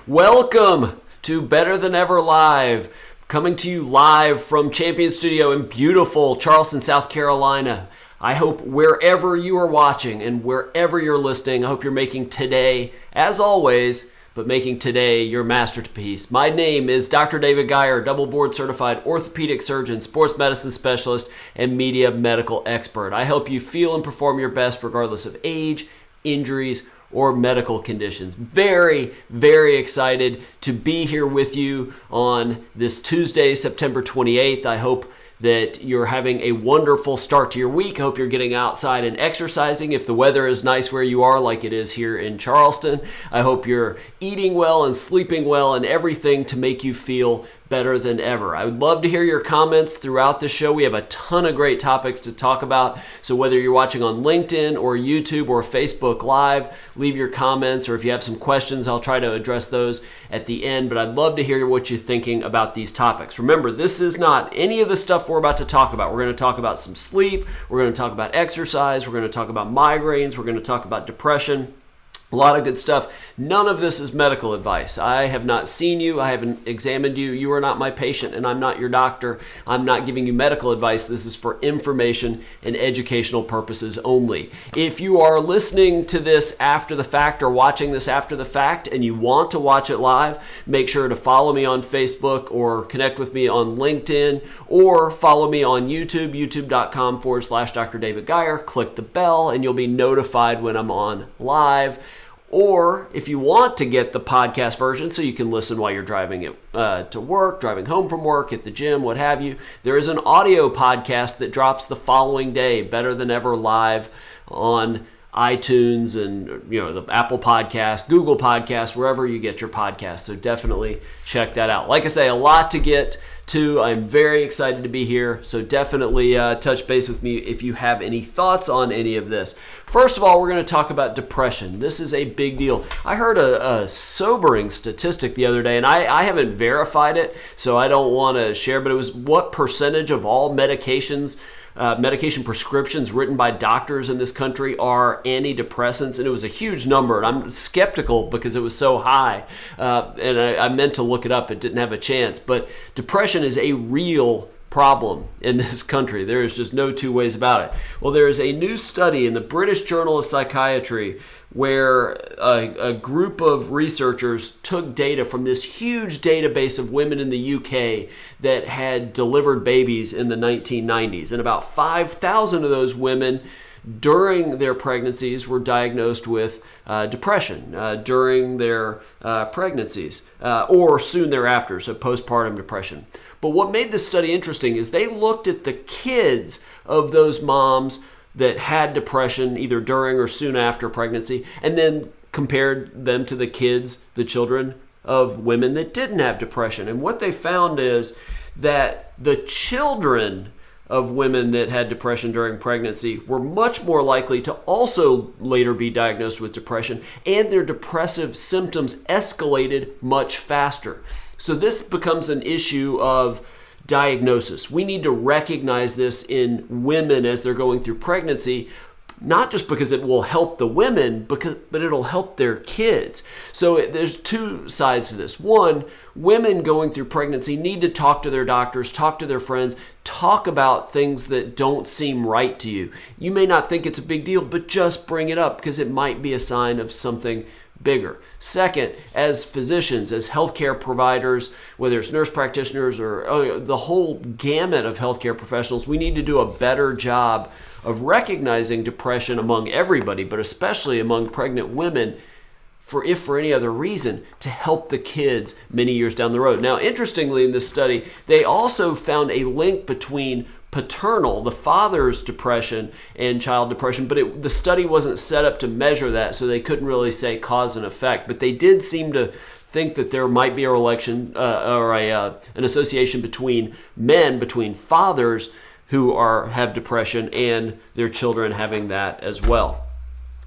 Welcome to Better Than Ever Live, coming to you live from Champion Studio in beautiful Charleston, South Carolina. I hope wherever you are watching and wherever you're listening, I hope you're making today, as always, but making today your masterpiece. My name is Dr. David Geier, double board certified orthopedic surgeon, sports medicine specialist, and media medical expert. I help you feel and perform your best regardless of age, injuries, or medical conditions. Very, very excited to be here with you on this Tuesday, September 28th. I hope that you're having a wonderful start to your week. I hope you're getting outside and exercising if the weather is nice where you are, like it is here in Charleston. I hope you're eating well and sleeping well and everything to make you feel better than ever. I would love to hear your comments throughout the show. We have a ton of great topics to talk about. So whether you're watching on LinkedIn or YouTube or Facebook Live, leave your comments, or if you have some questions, I'll try to address those at the end. But I'd love to hear what you're thinking about these topics. Remember, this is not any of the stuff we're about to talk about. We're going to talk about some sleep. We're going to talk about exercise. We're going to talk about migraines. We're going to talk about depression. A lot of good stuff. None of this is medical advice. I have not seen you. I haven't examined you. You are not my patient, and I'm not your doctor. I'm not giving you medical advice. This is for information and educational purposes only. If you are listening to this after the fact or watching this after the fact and you want to watch it live, make sure to follow me on Facebook or connect with me on LinkedIn, or follow me on YouTube, youtube.com/Dr. David Geier. Click the bell and you'll be notified when I'm on live. Or if you want to get the podcast version so you can listen while you're driving to work, driving home from work, at the gym, what have you, there is an audio podcast that drops the following day, Better Than Ever Live, on iTunes and the Apple Podcast, Google Podcast, wherever you get your podcast. So definitely check that out. Like I say, a lot to get to. I'm very excited to be here. So definitely touch base with me if you have any thoughts on any of this. First of all, we're going to talk about depression. This is a big deal. I heard a sobering statistic the other day, and I haven't verified it, so I don't want to share, but it was what percentage of all medication prescriptions written by doctors in this country are antidepressants, and it was a huge number, and I'm skeptical because it was so high, and I meant to look it up. It didn't have a chance, but depression is a real problem in this country. There is just no two ways about it. Well, there is a new study in the British Journal of Psychiatry where a group of researchers took data from this huge database of women in the UK that had delivered babies in the 1990s. And about 5,000 of those women during their pregnancies were diagnosed with depression during their pregnancies or soon thereafter, so postpartum depression. But what made this study interesting is they looked at the kids of those moms that had depression either during or soon after pregnancy, and then compared them to the kids, the children of women that didn't have depression. And what they found is that the children of women that had depression during pregnancy were much more likely to also later be diagnosed with depression, and their depressive symptoms escalated much faster. So this becomes an issue of diagnosis. We need to recognize this in women as they're going through pregnancy, not just because it will help the women, but it'll help their kids. So there's two sides to this. One, women going through pregnancy need to talk to their doctors, talk to their friends, talk about things that don't seem right to you. You may not think it's a big deal, but just bring it up because it might be a sign of something bigger. Second, as physicians, as healthcare providers, whether it's nurse practitioners or the whole gamut of healthcare professionals, we need to do a better job of recognizing depression among everybody, but especially among pregnant women, if for any other reason, to help the kids many years down the road. Now, interestingly, in this study, they also found a link between paternal, the father's depression, and child depression, but the study wasn't set up to measure that, so they couldn't really say cause and effect. But they did seem to think that there might be a relation an association between fathers who have depression and their children having that as well.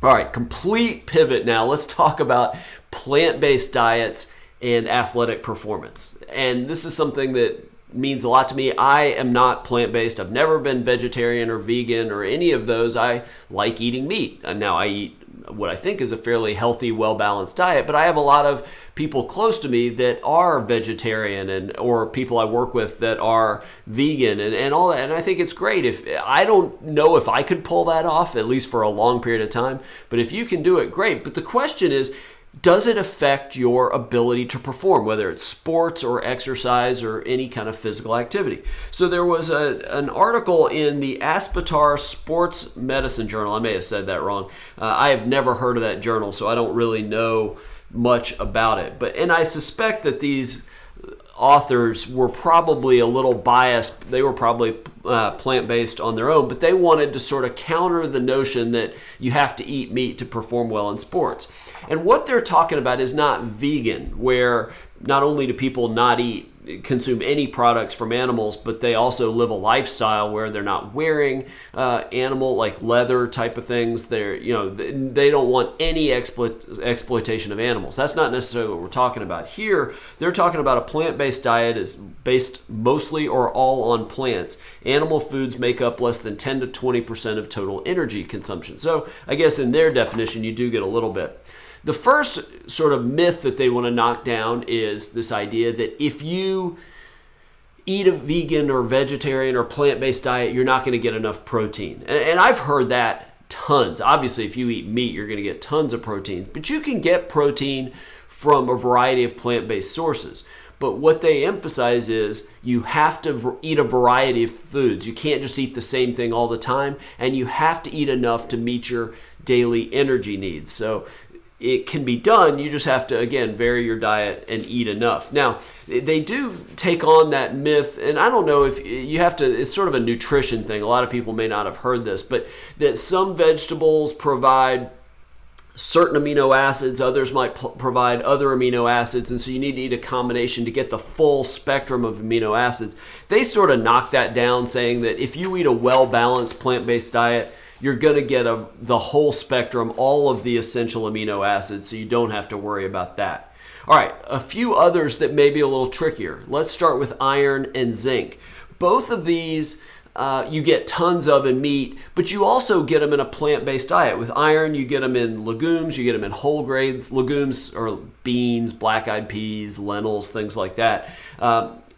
All right, complete pivot now. Let's talk about plant-based diets and athletic performance. And this is something that means a lot to me. I am not plant-based. I've never been vegetarian or vegan or any of those. I like eating meat. And now I eat what I think is a fairly healthy, well-balanced diet, but I have a lot of people close to me that are vegetarian or people I work with that are vegan and all that. And I think it's great. If I don't know if I could pull that off, at least for a long period of time, but if you can do it, great. But the question is, does it affect your ability to perform, whether it's sports or exercise or any kind of physical activity? So there was an article in the Aspetar Sports Medicine Journal. I may have said that wrong. I have never heard of that journal, so I don't really know much about it. And I suspect that these authors were probably a little biased. They were probably plant-based on their own, but they wanted to sort of counter the notion that you have to eat meat to perform well in sports. And what they're talking about is not vegan, where not only do people not consume any products from animals, but they also live a lifestyle where they're not wearing animal, like leather type of things. They don't want any exploitation of animals. That's not necessarily what we're talking about here. They're talking about a plant-based diet is based mostly or all on plants. Animal foods make up less than 10 to 20% of total energy consumption. So I guess in their definition, you do get a little bit. The first sort of myth that they want to knock down is this idea that if you eat a vegan or vegetarian or plant-based diet, you're not going to get enough protein. And I've heard that tons. Obviously, if you eat meat, you're going to get tons of protein. But you can get protein from a variety of plant-based sources. But what they emphasize is you have to eat a variety of foods. You can't just eat the same thing all the time, and you have to eat enough to meet your daily energy needs. So it can be done. You just have to, again, vary your diet and eat enough. Now, they do take on that myth, and I don't know if you have to, it's sort of a nutrition thing. A lot of people may not have heard this, but that some vegetables provide certain amino acids, others might provide other amino acids, and so you need to eat a combination to get the full spectrum of amino acids. They sort of knock that down, saying that if you eat a well-balanced plant-based diet, you're going to get the whole spectrum, all of the essential amino acids, so you don't have to worry about that. All right, a few others that may be a little trickier. Let's start with iron and zinc. Both of these you get tons of in meat, but you also get them in a plant-based diet. With iron, you get them in legumes, you get them in whole grains, legumes or beans, black-eyed peas, lentils, things like that.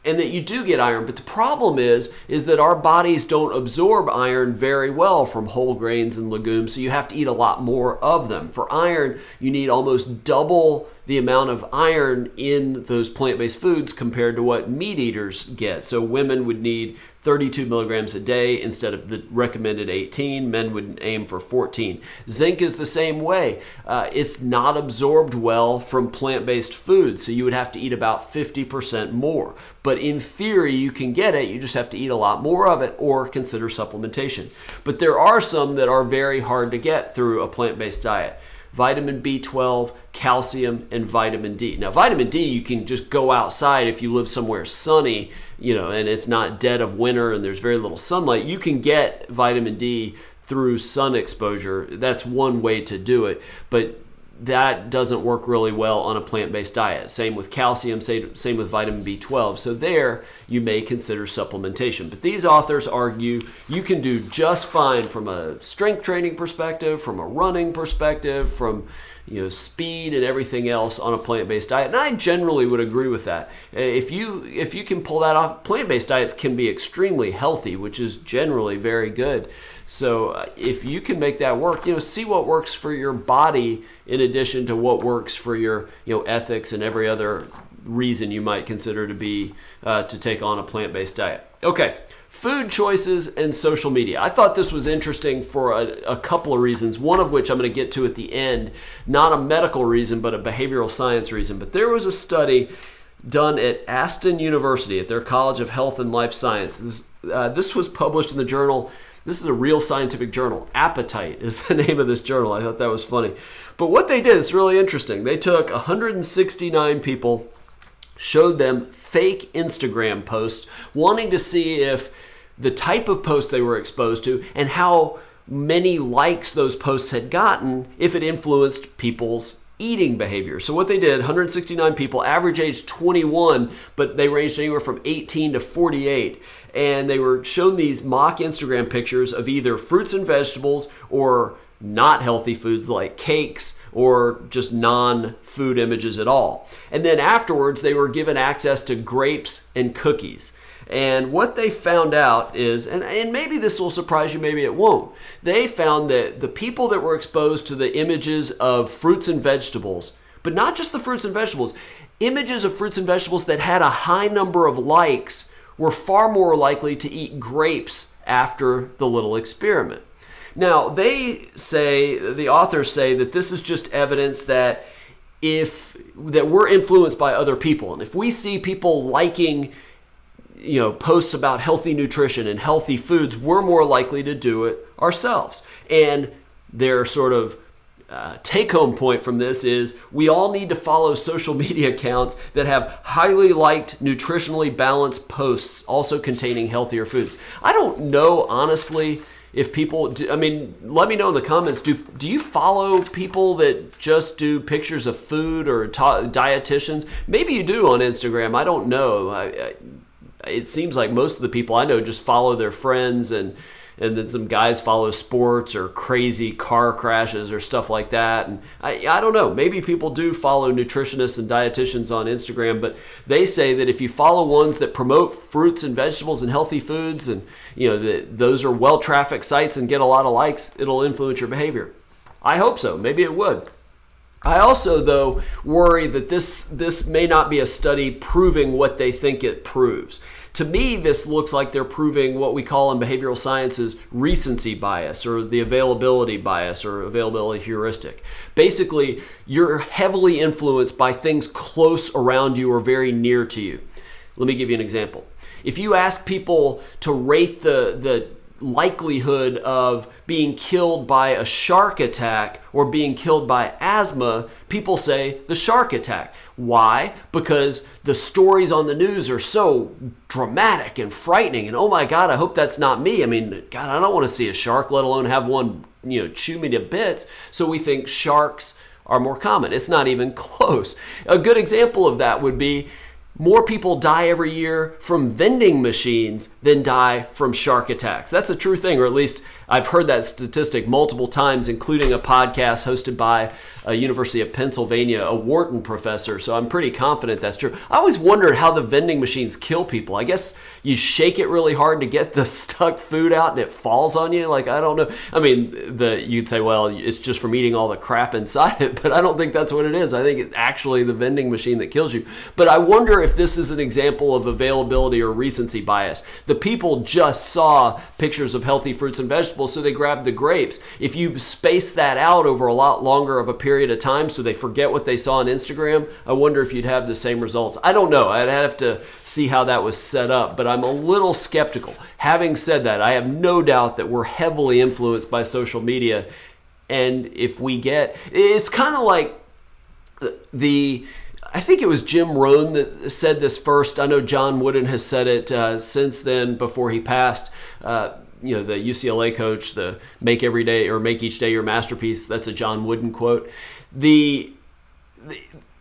And that you do get iron, but the problem is that our bodies don't absorb iron very well from whole grains and legumes, so you have to eat a lot more of them. For iron, you need almost double the amount of iron in those plant-based foods compared to what meat eaters get. So women would need 32 milligrams a day instead of the recommended 18. Men would aim for 14. Zinc is the same way. It's not absorbed well from plant-based foods, so you would have to eat about 50% more. But in theory, you can get it. You just have to eat a lot more of it or consider supplementation. But there are some that are very hard to get through a plant-based diet. Vitamin B12, calcium, and vitamin D. Now, vitamin D, you can just go outside if you live somewhere sunny, and it's not dead of winter and there's very little sunlight. You can get vitamin D through sun exposure. That's one way to do it, but that doesn't work really well on a plant-based diet. Same with calcium, same with vitamin B12. So there, you may consider supplementation. But these authors argue you can do just fine from a strength training perspective, from a running perspective, from speed and everything else on a plant-based diet. And I generally would agree with that. If you can pull that off, plant-based diets can be extremely healthy, which is generally very good. So if you can make that work, see what works for your body in addition to what works for your ethics and every other reason you might consider to be to take on a plant-based diet. Okay, food choices and social media. I thought this was interesting for a couple of reasons, one of which I'm going to get to at the end, not a medical reason, but a behavioral science reason. But there was a study done at Aston University at their College of Health and Life Sciences. This was published in the journal. This is a real scientific journal. Appetite is the name of this journal. I thought that was funny. But what they did is really interesting. They took 169 people, showed them fake Instagram posts, wanting to see if the type of posts they were exposed to and how many likes those posts had gotten, if it influenced people's eating behavior. So what they did, 169 people, average age 21, but they ranged anywhere from 18 to 48. And they were shown these mock Instagram pictures of either fruits and vegetables or not healthy foods like cakes or just non-food images at all. And then afterwards, they were given access to grapes and cookies. And what they found out is, and maybe this will surprise you, maybe it won't, they found that the people that were exposed to the images of fruits and vegetables, but not just the fruits and vegetables, images of fruits and vegetables that had a high number of likes were far more likely to eat grapes after the little experiment. Now, the authors say that this is just evidence that we're influenced by other people. And if we see people liking, posts about healthy nutrition and healthy foods, we're more likely to do it ourselves. And their sort of take-home point from this is we all need to follow social media accounts that have highly liked, nutritionally balanced posts also containing healthier foods. I don't know, honestly, if people do, let me know in the comments, do you follow people that just do pictures of food or dietitians? Maybe you do on Instagram. I don't know. It seems like most of the people I know just follow their friends, and then some guys follow sports or crazy car crashes or stuff like that. And I don't know. Maybe people do follow nutritionists and dietitians on Instagram, but they say that if you follow ones that promote fruits and vegetables and healthy foods, and those are well-trafficked sites and get a lot of likes, it'll influence your behavior. I hope so. Maybe it would. I also, though, worry that this may not be a study proving what they think it proves. To me, this looks like they're proving what we call in behavioral sciences recency bias, or the availability bias, or availability heuristic. Basically, you're heavily influenced by things close around you or very near to you. Let me give you an example. If you ask people to rate the likelihood of being killed by a shark attack or being killed by asthma, people say the shark attack. Why? Because the stories on the news are so dramatic and frightening, and oh my God, I hope that's not me. God, I don't want to see a shark, let alone have one, chew me to bits. So we think sharks are more common. It's not even close. A good example of that would be more people die every year from vending machines than die from shark attacks. That's a true thing, or at least I've heard that statistic multiple times, including a podcast hosted by a University of Pennsylvania, a Wharton professor, so I'm pretty confident that's true. I always wondered how the vending machines kill people. I guess you shake it really hard to get the stuck food out and it falls on you. I don't know. You'd say, well, it's just from eating all the crap inside it, but I don't think that's what it is. I think it's actually the vending machine that kills you. But I wonder if this is an example of availability or recency bias. The people just saw pictures of healthy fruits and vegetables, so they grabbed the grapes. If you space that out over a lot longer of a period of time so they forget what they saw on Instagram, I wonder if you'd have the same results. I don't know. I'd have to see how that was set up, but I'm a little skeptical. Having said that, I have no doubt that we're heavily influenced by social media, and if we it's kind of like I think it was Jim Rohn that said this first. I know John Wooden has said it since then, before he passed. The UCLA coach, the make each day your masterpiece. That's a John Wooden quote.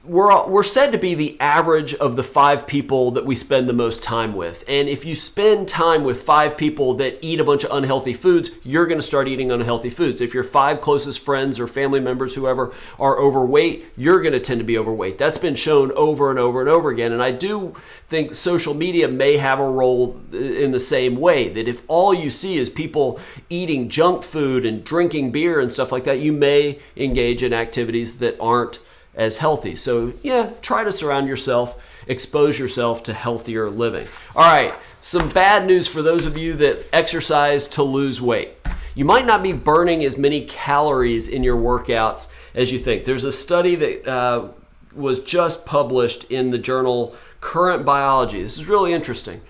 We're said to be the average of the 5 people that we spend the most time with. And if you spend time with 5 people that eat a bunch of unhealthy foods, you're going to start eating unhealthy foods. If your 5 closest friends or family members, whoever, are overweight, you're going to tend to be overweight. That's been shown over and over and over again. And I do think social media may have a role in the same way, that if all you see is people eating junk food and drinking beer and stuff like that, you may engage in activities that aren't as healthy. So try to surround yourself, expose yourself to healthier living. All right, some bad news for those of you that exercise to lose weight. You might not be burning as many calories in your workouts as you think. There's a study that was just published in the journal Current Biology. This is really interesting.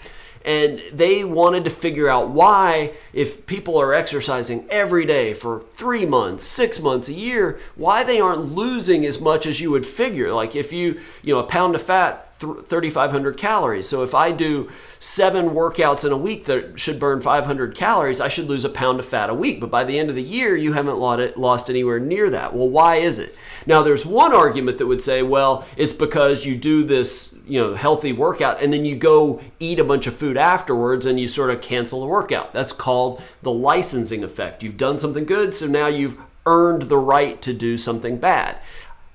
And they wanted to figure out why if people are exercising every day for 3 months, 6 months, a year, why they aren't losing as much as you would figure. Like if a pound of fat, 3,500 calories. So if I do 7 workouts in a week that should burn 500 calories, I should lose a pound of fat a week. But by the end of the year, you haven't lost anywhere near that. Well, why is it? Now, there's one argument that would say, well, it's because you do this, healthy workout and then you go eat a bunch of food afterwards and you sort of cancel the workout. That's called the licensing effect. You've done something good, so now you've earned the right to do something bad.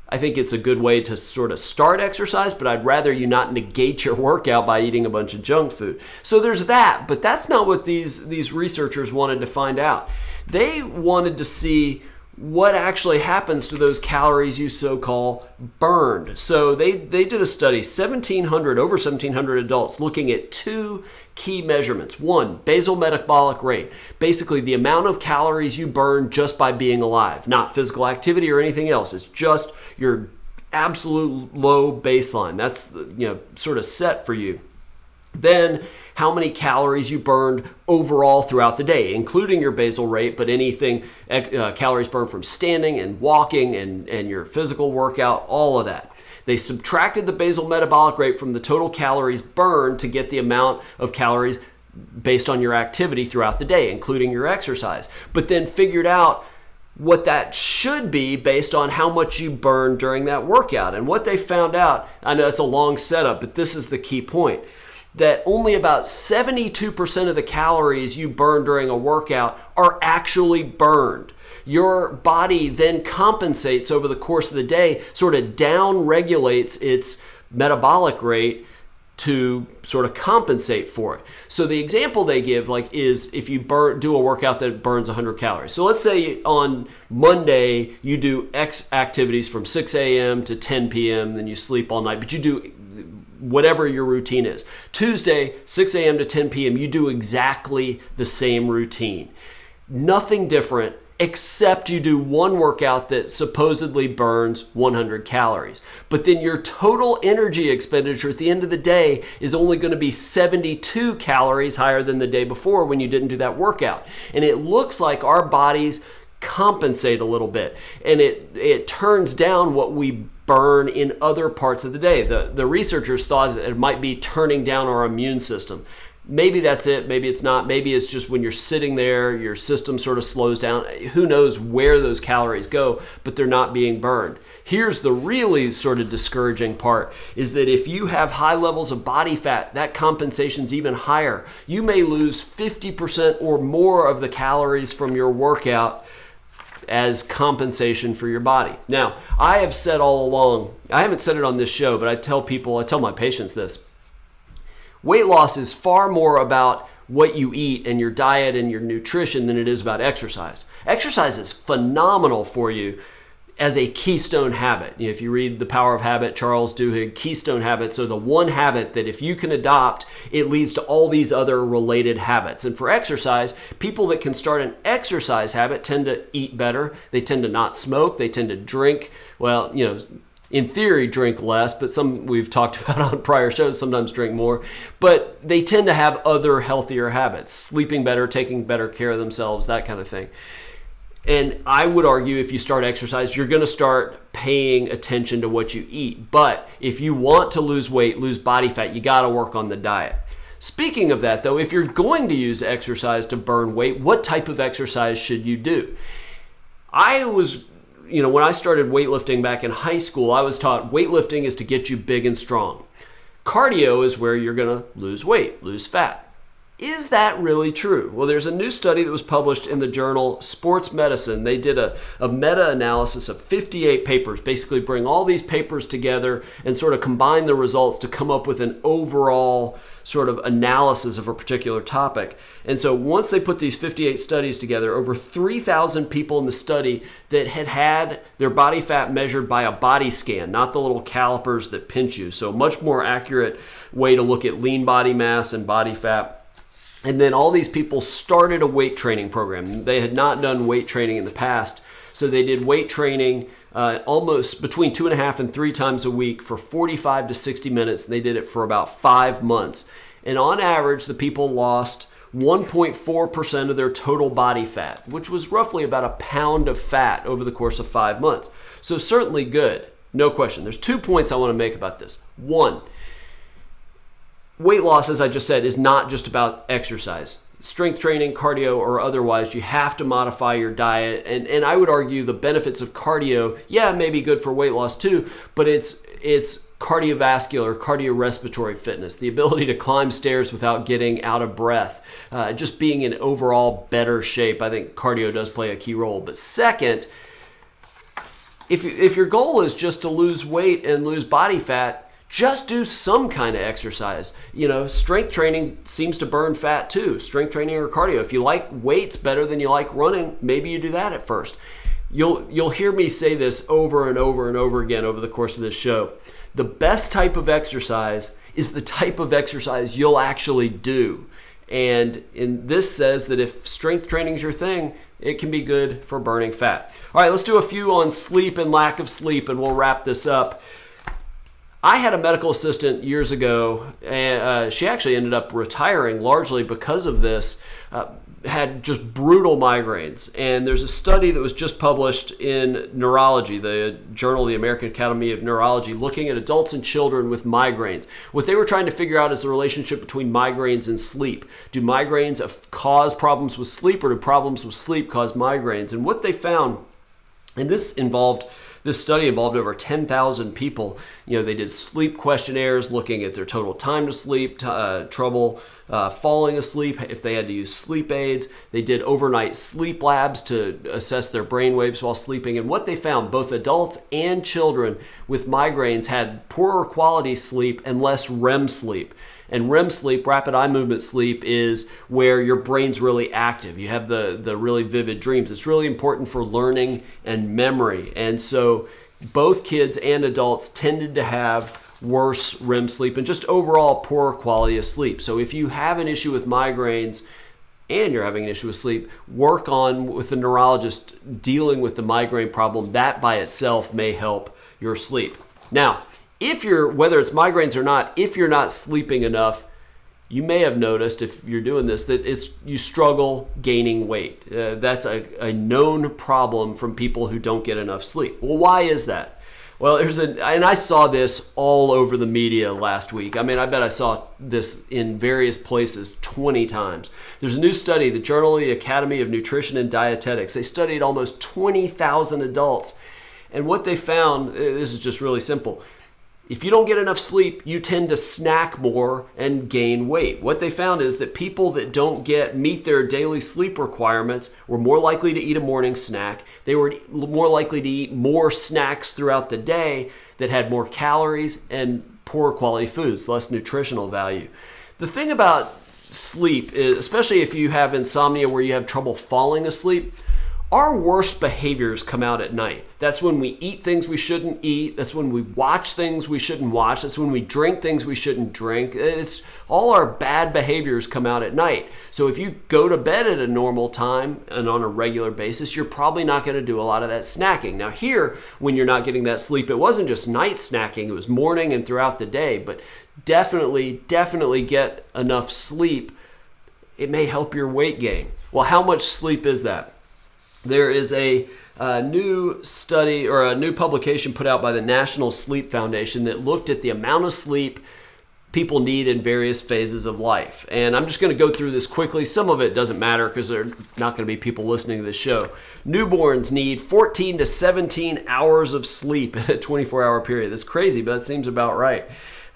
I think it's a good way to sort of start exercise, but I'd rather you not negate your workout by eating a bunch of junk food. So there's that, but that's not what these researchers wanted to find out. They wanted to see what actually happens to those calories you so-called burned. So they did a study, over 1,700 adults, looking at 2 key measurements. One, basal metabolic rate, basically the amount of calories you burn just by being alive, not physical activity or anything else. It's just your absolute low baseline. That's sort of set for you. Then how many calories you burned overall throughout the day, including your basal rate, but anything calories burned from standing and walking and your physical workout, all of that. They subtracted the basal metabolic rate from the total calories burned to get the amount of calories based on your activity throughout the day, including your exercise, but then figured out what that should be based on how much you burn during that workout. And what they found out, I know it's a long setup, but this is the key point, that only about 72% of the calories you burn during a workout are actually burned. Your body then compensates over the course of the day, sort of down regulates its metabolic rate to sort of compensate for it. So the example they give is if you do a workout that burns 100 calories. So let's say on Monday you do X activities from 6 a.m. to 10 p.m. then you sleep all night, but you do whatever your routine is. Tuesday, 6 a.m. to 10 p.m., you do exactly the same routine. Nothing different, except you do one workout that supposedly burns 100 calories. But then your total energy expenditure at the end of the day is only going to be 72 calories higher than the day before when you didn't do that workout. And it looks like our bodies compensate a little bit, and it turns down what we burn in other parts of the day. The researchers thought that it might be turning down our immune system. Maybe that's it, maybe it's not. Maybe it's just when you're sitting there, your system sort of slows down. Who knows where those calories go, but they're not being burned. Here's the really sort of discouraging part, is that if you have high levels of body fat, that compensation's even higher. You may lose 50% or more of the calories from your workout as compensation for your body. Now, I have said all along, I haven't said it on this show, but I tell my patients this. Weight loss is far more about what you eat and your diet and your nutrition than it is about exercise. Exercise is phenomenal for you as a keystone habit. If you read The Power of Habit, Charles Duhigg, keystone habits are the one habit that if you can adopt, it leads to all these other related habits. And for exercise, people that can start an exercise habit tend to eat better. They tend to not smoke. They tend to drink, in theory, drink less, but some we've talked about on prior shows, sometimes drink more. But they tend to have other healthier habits, sleeping better, taking better care of themselves, that kind of thing. And I would argue if you start exercise, you're going to start paying attention to what you eat. But if you want to lose weight, lose body fat, you got to work on the diet. Speaking of that, though, if you're going to use exercise to burn weight, what type of exercise should you do? When I started weightlifting back in high school, I was taught weightlifting is to get you big and strong. Cardio is where you're going to lose weight, lose fat. Is that really true? Well, there's a new study that was published in the journal Sports Medicine. They did a meta-analysis of 58 papers, basically bring all these papers together and sort of combine the results to come up with an overall sort of analysis of a particular topic. And so once they put these 58 studies together, over 3,000 people in the study that had their body fat measured by a body scan, not the little calipers that pinch you. So much more accurate way to look at lean body mass and body fat. And then all these people started a weight training program. They had not done weight training in the past. So they did weight training almost between 2.5 and 3 times a week for 45 to 60 minutes. And they did it for about 5 months. And on average, the people lost 1.4% of their total body fat, which was roughly about a pound of fat over the course of 5 months. So certainly good, no question. There's 2 points I want to make about this. One, weight loss, as I just said, is not just about exercise. Strength training, cardio, or otherwise, you have to modify your diet. And I would argue the benefits of cardio, may be good for weight loss too, but it's cardiovascular, cardiorespiratory fitness, the ability to climb stairs without getting out of breath, just being in overall better shape. I think cardio does play a key role. But second, if your goal is just to lose weight and lose body fat, just do some kind of exercise. Strength training seems to burn fat too. Strength training or cardio. If you like weights better than you like running, maybe you do that at first. You'll hear me say this over and over and over again over the course of this show. The best type of exercise is the type of exercise you'll actually do. And this says that if strength training is your thing, it can be good for burning fat. All right, let's do a few on sleep and lack of sleep, and we'll wrap this up. I had a medical assistant years ago, and she actually ended up retiring largely because of this, had just brutal migraines. And there's a study that was just published in Neurology, the journal of the American Academy of Neurology, looking at adults and children with migraines. What they were trying to figure out is the relationship between migraines and sleep. Do migraines cause problems with sleep, or do problems with sleep cause migraines? And what they found, and this study involved over 10,000 people. They did sleep questionnaires looking at their total time to sleep, trouble falling asleep, if they had to use sleep aids. They did overnight sleep labs to assess their brain waves while sleeping. And what they found, both adults and children with migraines had poorer quality sleep and less REM sleep. And REM sleep, rapid eye movement sleep, is where your brain's really active. You have the really vivid dreams. It's really important for learning and memory. And so both kids and adults tended to have worse REM sleep and just overall poorer quality of sleep. So if you have an issue with migraines and you're having an issue with sleep, work on with the neurologist dealing with the migraine problem. That by itself may help your sleep. Now, whether it's migraines or not, if you're not sleeping enough, you may have noticed, if you're doing this, that you struggle gaining weight. That's a known problem from people who don't get enough sleep. Well, why is that? Well, and I saw this all over the media last week. I mean, I bet I saw this in various places 20 times. There's a new study, the Journal of the Academy of Nutrition and Dietetics. They studied almost 20,000 adults. And what they found, this is just really simple. If you don't get enough sleep, you tend to snack more and gain weight. What they found is that people that don't meet their daily sleep requirements were more likely to eat a morning snack. They were more likely to eat more snacks throughout the day that had more calories and poorer quality foods, less nutritional value. The thing about sleep is, especially if you have insomnia where you have trouble falling asleep, our worst behaviors come out at night. That's when we eat things we shouldn't eat. That's when we watch things we shouldn't watch. That's when we drink things we shouldn't drink. It's all our bad behaviors come out at night. So if you go to bed at a normal time and on a regular basis, you're probably not going to do a lot of that snacking. Now here, when you're not getting that sleep, it wasn't just night snacking. It was morning and throughout the day. But definitely get enough sleep. It may help your weight gain. Well, how much sleep is that? There is a new study or a new publication put out by the National Sleep Foundation that looked at the amount of sleep people need in various phases of life. And I'm just going to go through this quickly. Some of it doesn't matter because there are not going to be people listening to this show. Newborns need 14 to 17 hours of sleep in a 24-hour period. That's crazy, but that seems about right.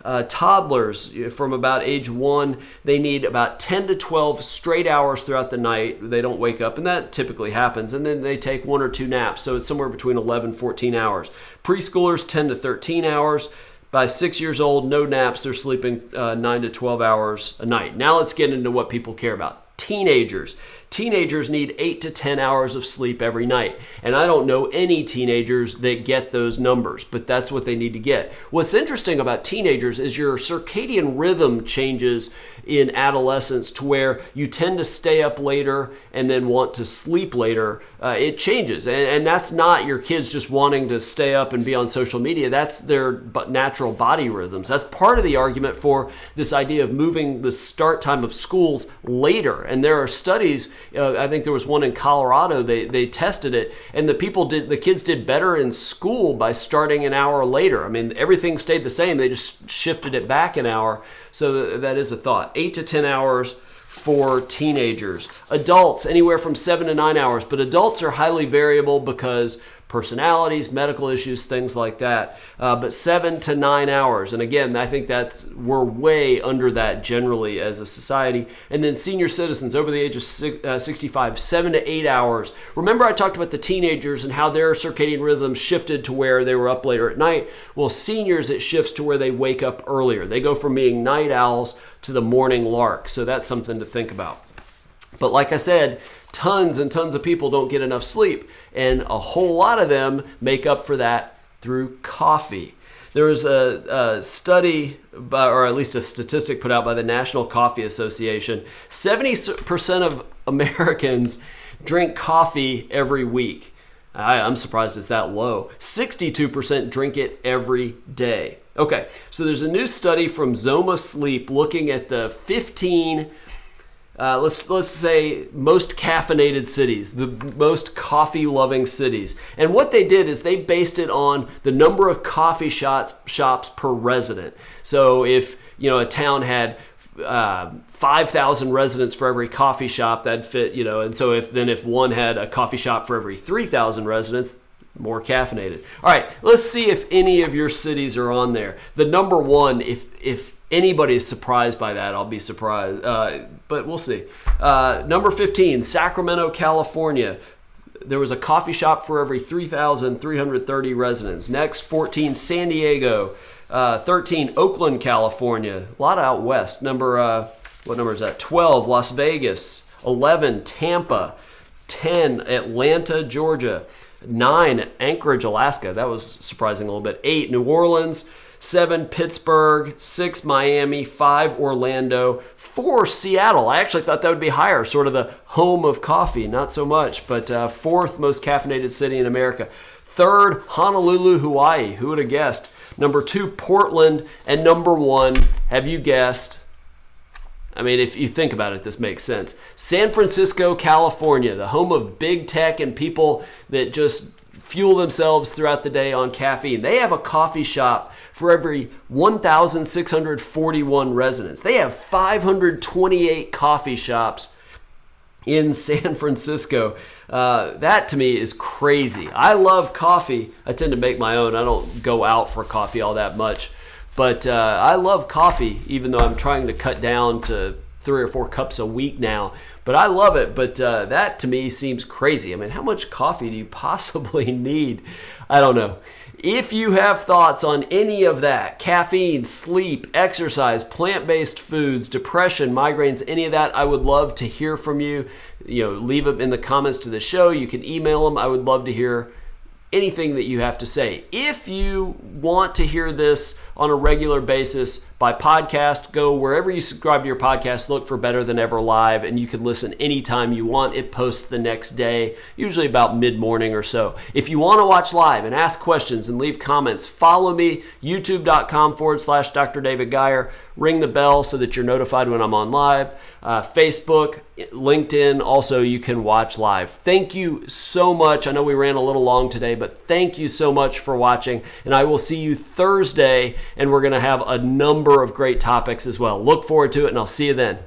Toddlers from about age 1, they need about 10 to 12 straight hours throughout the night. They don't wake up, and that typically happens. And then they take 1 or 2 naps, so it's somewhere between 11 and 14 hours. Preschoolers, 10 to 13 hours. By 6 years old, no naps. They're sleeping 9 to 12 hours a night. Now let's get into what people care about. Teenagers, teenagers need 8 to 10 hours of sleep every night. And I don't know any teenagers that get those numbers, but that's what they need to get. What's interesting about teenagers is your circadian rhythm changes in adolescence to where you tend to stay up later and then want to sleep later. It changes. And that's not your kids just wanting to stay up and be on social media. That's their natural body rhythms. That's part of the argument for this idea of moving the start time of schools later. And there are studies, I think there was one in Colorado, they tested it, and the kids did better in school by starting an hour later. I mean, everything stayed the same. They just shifted it back an hour. So that is a thought. 8 to 10 hours for teenagers. Adults, anywhere from 7 to 9 hours, but adults are highly variable because personalities, medical issues, things like that. But 7 to 9 hours. And again, I think we're way under that generally as a society. And then senior citizens over the age of 65, 7 to 8 hours. Remember I talked about the teenagers and how their circadian rhythms shifted to where they were up later at night. Well, seniors, it shifts to where they wake up earlier. They go from being night owls to the morning lark. So that's something to think about. But like I said, tons and tons of people don't get enough sleep, and a whole lot of them make up for that through coffee. There was a study, or at least a statistic put out by the National Coffee Association. 70% of Americans drink coffee every week. I'm surprised it's that low. 62% drink it every day. Okay, so there's a new study from Zoma Sleep looking at the 15 let's say most caffeinated cities, the most coffee-loving cities. And what they did is they based it on the number of coffee shops per resident. So if a town had 5,000 residents for every coffee shop, that'd fit, and so if one had a coffee shop for every 3,000 residents, more caffeinated. All right, let's see if any of your cities are on there. The number one, if anybody is surprised by that, I'll be surprised, but we'll see. Number 15, Sacramento, California. There was a coffee shop for every 3,330 residents. Next, 14, San Diego. 13, Oakland, California. A lot out west. What number is that? 12, Las Vegas. 11, Tampa. 10, Atlanta, Georgia. 9, Anchorage, Alaska. That was surprising a little bit. 8, New Orleans. 7, Pittsburgh. 6, Miami. 5, Orlando. 4, Seattle. I actually thought that would be higher, sort of the home of coffee. Not so much, but fourth most caffeinated city in America. 3rd, Honolulu, Hawaii. Who would have guessed? Number 2, Portland. And number 1, have you guessed? I mean, if you think about it, this makes sense. San Francisco, California, the home of big tech and people that just fuel themselves throughout the day on caffeine. They have a coffee shop for every 1,641 residents. They have 528 coffee shops in San Francisco. That to me is crazy. I love coffee. I tend to make my own. I don't go out for coffee all that much. But I love coffee, even though I'm trying to cut down to 3 or 4 cups a week now. But I love it. But that to me seems crazy. I mean, how much coffee do you possibly need? I don't know. If you have thoughts on any of that, caffeine, sleep, exercise, plant-based foods, depression, migraines, any of that, I would love to hear from you. Leave them in the comments to the show. You can email them. I would love to hear anything that you have to say. If you want to hear this on a regular basis by podcast, go wherever you subscribe to your podcast, look for Better Than Ever Live, and you can listen anytime you want. It posts the next day, usually about mid-morning or so. If you want to watch live and ask questions and leave comments, follow me, youtube.com/Dr. David Geier. Ring the bell so that you're notified when I'm on live. Facebook, LinkedIn, also you can watch live. Thank you so much. I know we ran a little long today, but thank you so much for watching. And I will see you Thursday, and we're going to have a number of great topics as well. Look forward to it, and I'll see you then.